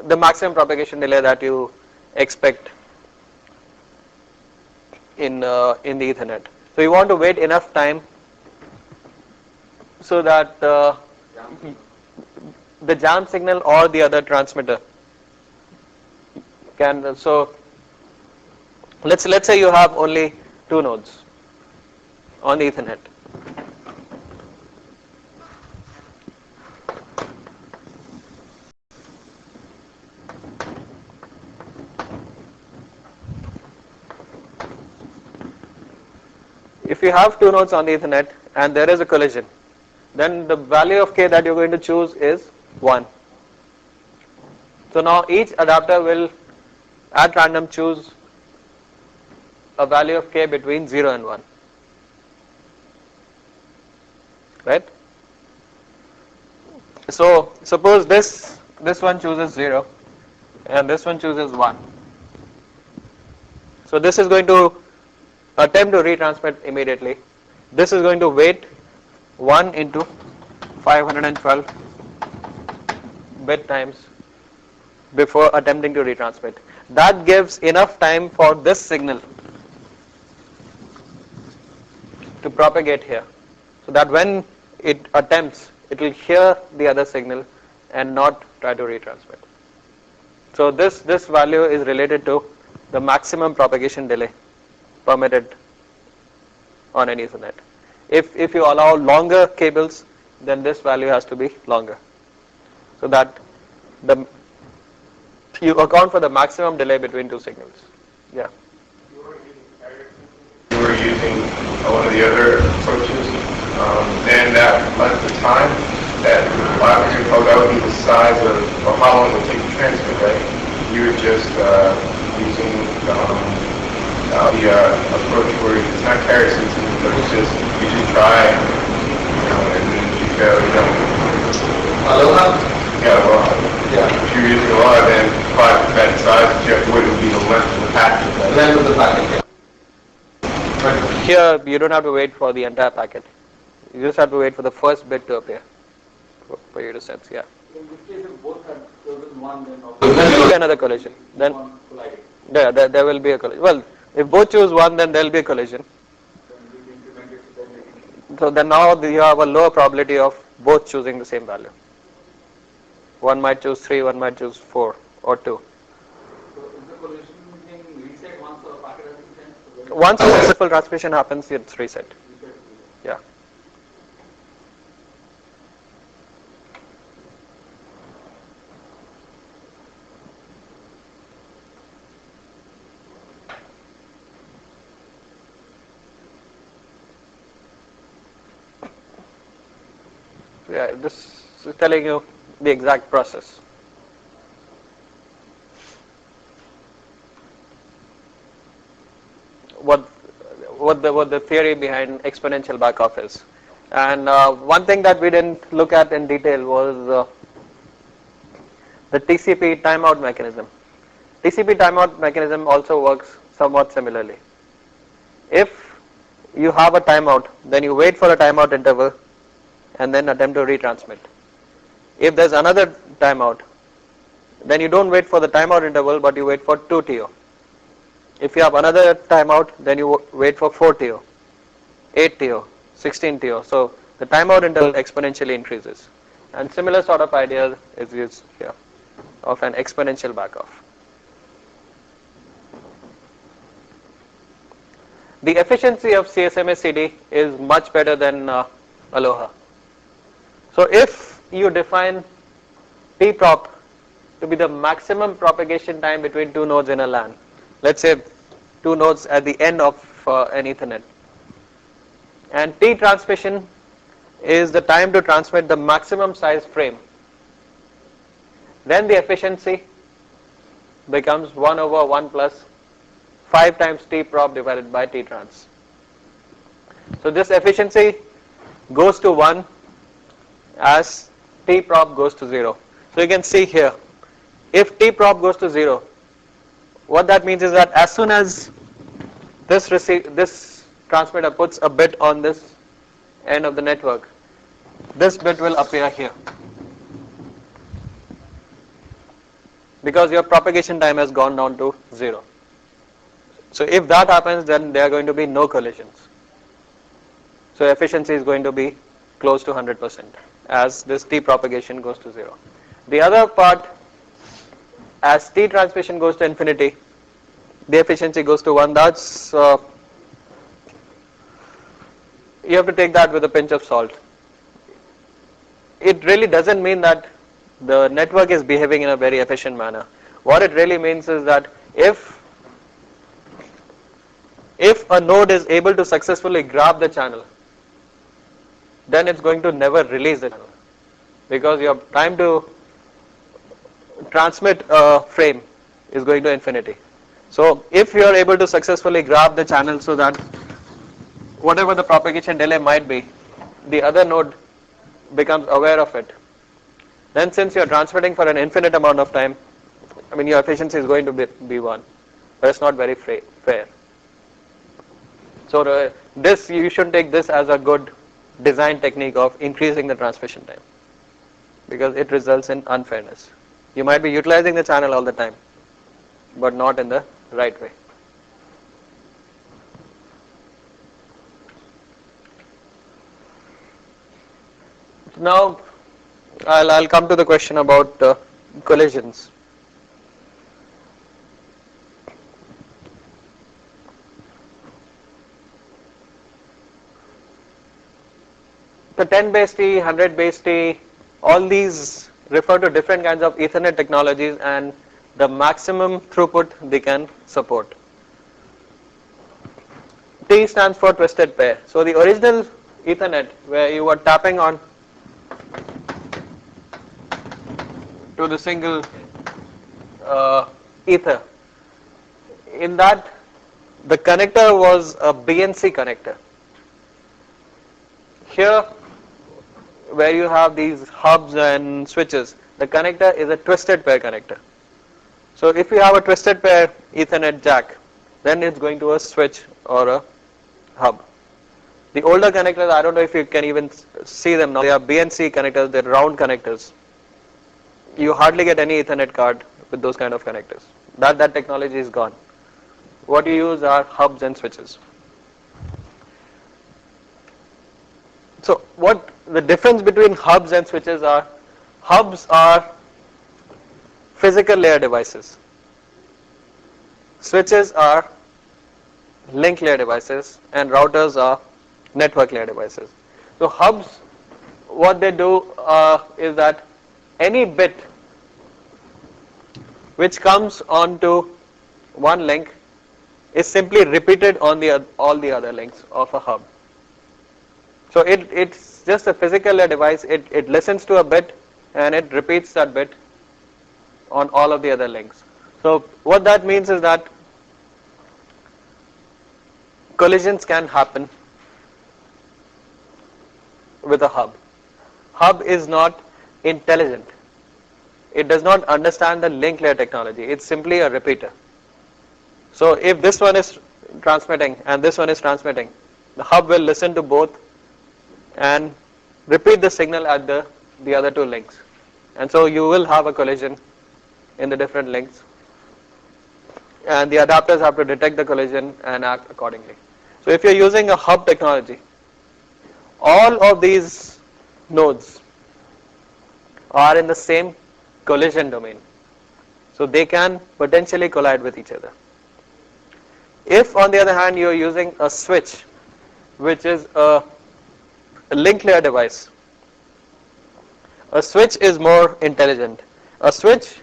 the maximum propagation delay that you expect in the Ethernet. So you want to wait enough time so that the jam signal or the other transmitter can. So let's say you have only 2 nodes on the Ethernet. If you have 2 nodes on the Ethernet and there is a collision, then the value of k that you're going to choose is 1. So now each adapter will at random choose a value of k between 0 and 1. Right? So suppose this one chooses 0 and this one chooses 1. So this is going to attempt to retransmit immediately. This is going to wait 1 into 512 bit times before attempting to retransmit. That gives enough time for this signal to propagate here, so that when it attempts, it will hear the other signal and not try to retransmit. So this value is related to the maximum propagation delay permitted on an Ethernet. If you allow longer cables, then this value has to be longer, so that you account for the maximum delay between 2 signals. Yeah. You were using one of the other approaches, then that length of time, that 512, that would be the size of, or how long it would take to transmit, right? You were just using the approach where it's not carrier sensitive, but it's just, you just try, and then you fail, Aloha? Yeah, well, Yeah. if you're using a lot, then 5 that size, you have to wait, it would be the length of the packet. Right? Length of the packet, yeah. But Here you don't have to wait for the entire packet. You just have to wait for the first bit to appear for you to sense. Yeah. In this case, if both had chosen one, then There will be another collision. Then one colliding. there will be a collision. Well, if both choose 1, then there will be a collision. Then we increment it to then So then now you have a lower probability of both choosing the same value. One might choose 3, one might choose 4 or 2. So is the collision thing reset once the packet has been sent? So then Once the successful transmission happens, it's reset. reset. Yeah. Yeah, this is telling you the exact process. What the theory behind exponential backoff is. And one thing that we didn't look at in detail was the TCP timeout mechanism. TCP timeout mechanism also works somewhat similarly. If you have a timeout, then you wait for a timeout interval and then attempt to retransmit. If there's another timeout, then you don't wait for the timeout interval, but you wait for 2 TO. If you have another timeout, then you wait for 4 TO, 8 TO, 16 TO. So the timeout interval exponentially increases. And similar sort of idea is used here of an exponential backoff. The efficiency of CSMA CD is much better than Aloha. So if you define Tprop to be the maximum propagation time between 2 nodes in a LAN, let's say 2 nodes at the end of an Ethernet, and T transmission is the time to transmit the maximum size frame, then the efficiency becomes 1 over 1 plus 5 times Tprop divided by Ttrans. So this efficiency goes to 1 as Tprop goes to 0. So you can see here, if Tprop goes to 0, what that means is that as soon as this transmitter puts a bit on this end of the network, this bit will appear here. because your propagation time has gone down to 0. So if that happens, then there are going to be no collisions. So efficiency is going to be close to 100% as this T propagation goes to 0. The other part, as T transmission goes to infinity, the efficiency goes to 1. That's you have to take that with a pinch of salt. It really doesn't mean that the network is behaving in a very efficient manner. What it really means is that if a node is able to successfully grab the channel, then it's going to never release the channel, because your time to transmit a frame is going to infinity. So if you are able to successfully grab the channel so that whatever the propagation delay might be, the other node becomes aware of it, then since you are transmitting for an infinite amount of time, I mean your efficiency is going to be 1, but it's not very fair. So this, you should take this as a good design technique of increasing the transmission time, because it results in unfairness. You might be utilizing the channel all the time, but not in the right way. Now I'll come to the question about collisions. The 10 base T, 100 base T, all these refer to different kinds of Ethernet technologies and the maximum throughput they can support. T stands for twisted pair. So the original Ethernet, where you were tapping on to the single ether, in that the connector was a BNC connector. Here, where you have these hubs and switches, the connector is a twisted pair connector. So if you have a twisted pair Ethernet jack, then it's going to a switch or a hub. The older connectors, I don't know if you can even see them now, they are BNC connectors, they're round connectors. You hardly get any Ethernet card with those kind of connectors. That technology is gone. What you use are hubs and switches. So what the difference between hubs and switches are, hubs are physical layer devices. Switches are link layer devices and routers are network layer devices. So hubs, what they do is that any bit which comes onto one link is simply repeated on all the other links of a hub. So it's just a physical layer device, it listens to a bit and it repeats that bit on all of the other links. So what that means is that collisions can happen with a hub. Hub is not intelligent. It does not understand the link layer technology. It's simply a repeater. So if this one is transmitting and this one is transmitting, the hub will listen to both and repeat the signal at the other two links. And so you will have a collision in the different links. And the adapters have to detect the collision and act accordingly. So if you're using a hub technology, all of these nodes are in the same collision domain. So they can potentially collide with each other. If on the other hand you are using a switch, which is a link layer device, a switch is more intelligent. A switch,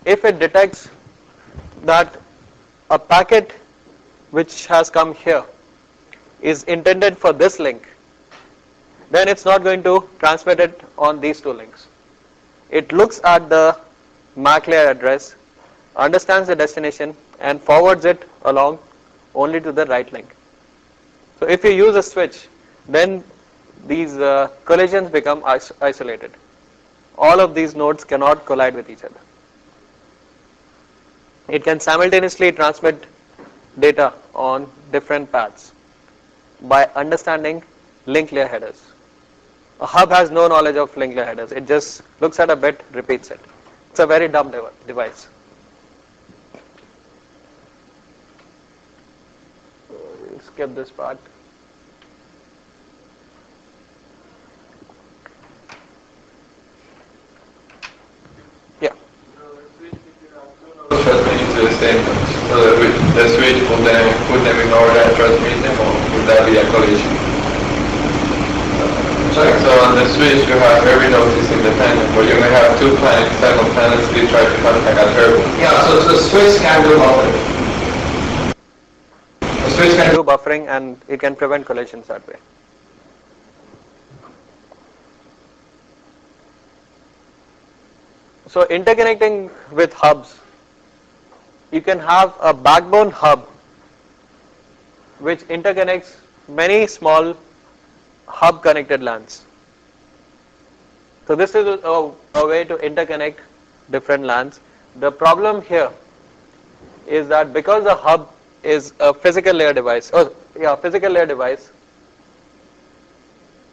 if it detects that a packet which has come here is intended for this link, then it's not going to transmit it on these two links. It looks at the MAC layer address, understands the destination and forwards it along only to the right link. So if you use a switch, then these collisions become isolated. All of these nodes cannot collide with each other. It can simultaneously transmit data on different paths by understanding link layer headers. A hub has no knowledge of link layer headers. It just looks at a bit, repeats it. It's a very dumb device. We'll skip this part. Yeah. Transmitting to the same, so the switch would them ignore that transmit them, or would that be a collision? Sorry? So on the switch you have every node is independent, but you may have two planets simultaneously try to contact a third one. Yeah, so the switch can do buffering. The switch can Do buffering, and it can prevent collisions that way. So interconnecting with hubs, you can have a backbone hub which interconnects many small hub connected LANs. So this is a way to interconnect different LANs. The problem here is that because the hub is a physical layer device,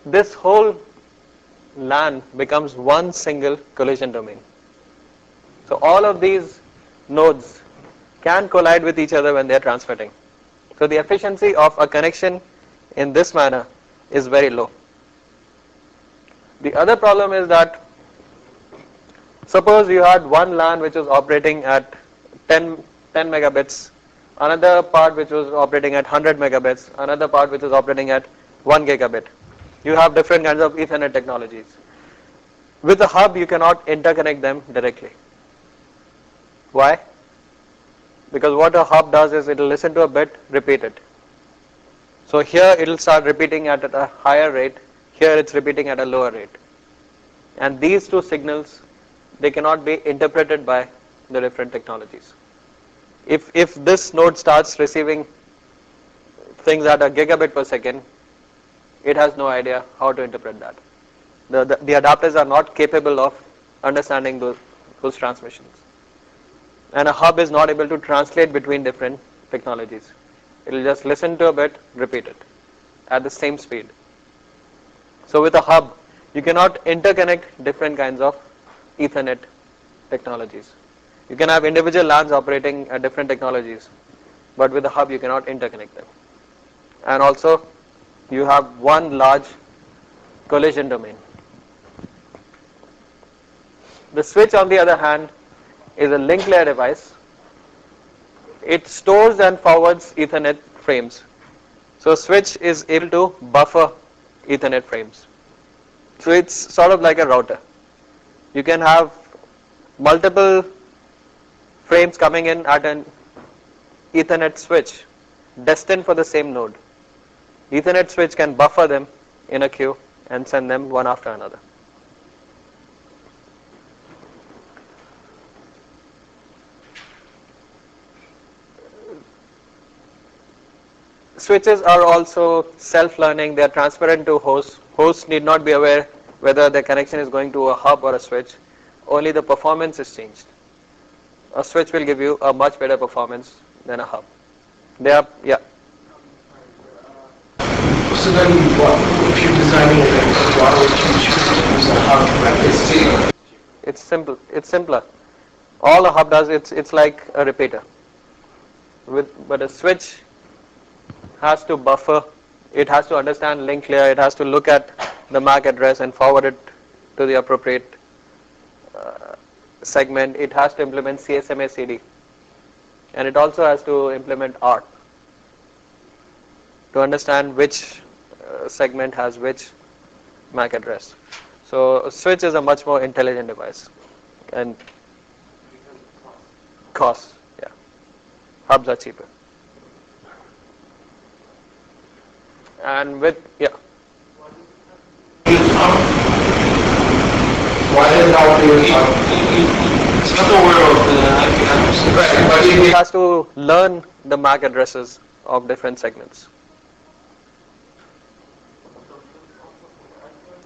this whole LAN becomes one single collision domain. So all of these nodes can collide with each other when they are transmitting. So the efficiency of a connection in this manner is very low. The other problem is that suppose you had one LAN which was operating at 10 megabits, another part which was operating at 100 megabits, another part which was operating at 1 gigabit. You have different kinds of Ethernet technologies. With a hub you cannot interconnect them directly. Why? Because what a hub does is it will listen to a bit, repeat it. So here it will start repeating at a higher rate, here it's repeating at a lower rate. And these two signals, they cannot be interpreted by the different technologies. If this node starts receiving things at a gigabit per second, it has no idea how to interpret that. The adapters are not capable of understanding those transmissions. And a hub is not able to translate between different technologies. It will just listen to a bit, repeat it at the same speed. So with a hub, you cannot interconnect different kinds of Ethernet technologies. You can have individual LANs operating at different technologies, but with a hub you cannot interconnect them. And also, you have one large collision domain. The switch, on the other hand, is a link layer device. It stores and forwards Ethernet frames. So switch is able to buffer Ethernet frames. So it's sort of like a router. You can have multiple frames coming in at an Ethernet switch destined for the same node. Ethernet switch can buffer them in a queue and send them one after another. Switches are also self-learning. They are transparent to hosts. Hosts need not be aware whether their connection is going to a hub or a switch. Only the performance is changed. A switch will give you a much better performance than a hub. They are, yeah. So then, if you're designing it, why would you choose to use a hub? It's simple. It's simpler. All a hub does, it's like a repeater. But a switch has to buffer. It has to understand link layer. It has to look at the MAC address and forward it to the appropriate segment. It has to implement CSMA CD, and it also has to implement ARP to understand which segment has which MAC address. So a switch is a much more intelligent device, and cost, yeah. Hubs are cheaper. And with, yeah. Why does it have to use hub? It's not aware of the IP address. Right, but It has to learn the MAC addresses of different segments.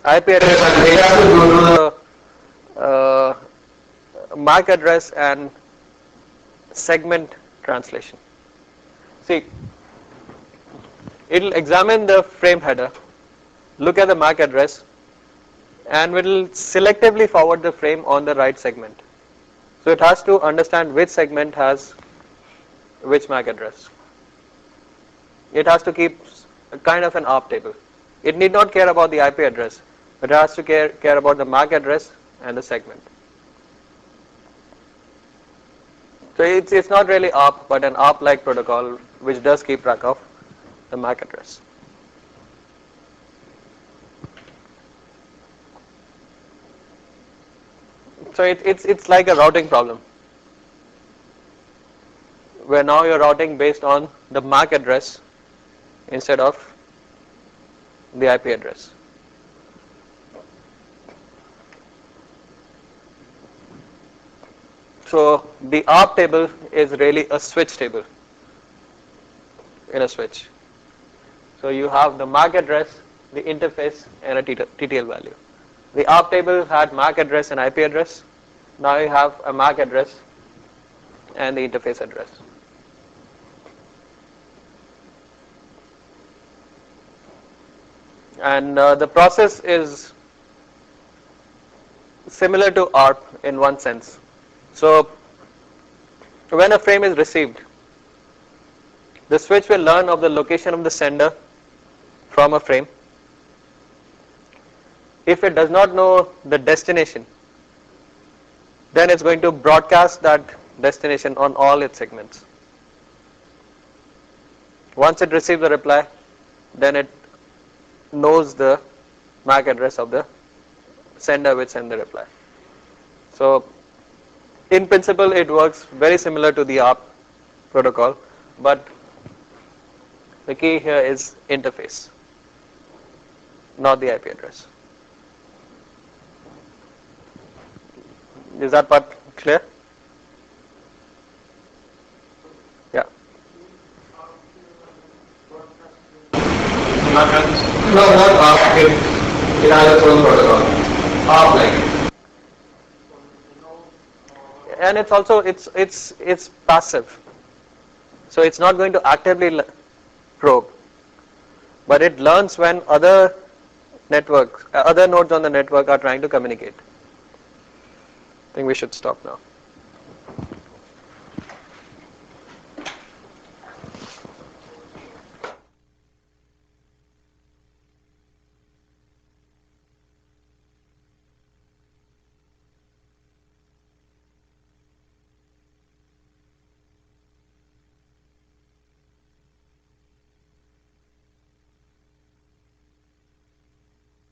IP address, and it has to do the MAC address and segment translation. See, it will examine the frame header, look at the MAC address, and it will selectively forward the frame on the right segment. So it has to understand which segment has which MAC address. It has to keep a kind of an ARP table. It need not care about the IP address, but it has to care about the MAC address and the segment. So it's not really ARP, but an ARP-like protocol which does keep track of the MAC address. So it's like a routing problem, where now you're routing based on the MAC address instead of the IP address. So the ARP table is really a switch table in a switch. So you have the MAC address, the interface, and a TTL value. The ARP table had MAC address and IP address. Now you have a MAC address and the interface address. And the process is similar to ARP in one sense. So when a frame is received, the switch will learn of the location of the sender from a frame. If it does not know the destination, then it's going to broadcast that destination on all its segments. Once it receives the reply, then it knows the MAC address of the sender which send the reply. So in principle it works very similar to the ARP protocol, but the key here is interface, not the IP address. Is that part clear? Yeah. No, not ARP. It has its own protocol. ARP like. And it's also it's passive. So it's not going to actively probe, but it learns when other nodes on the network are trying to communicate. I think we should stop now.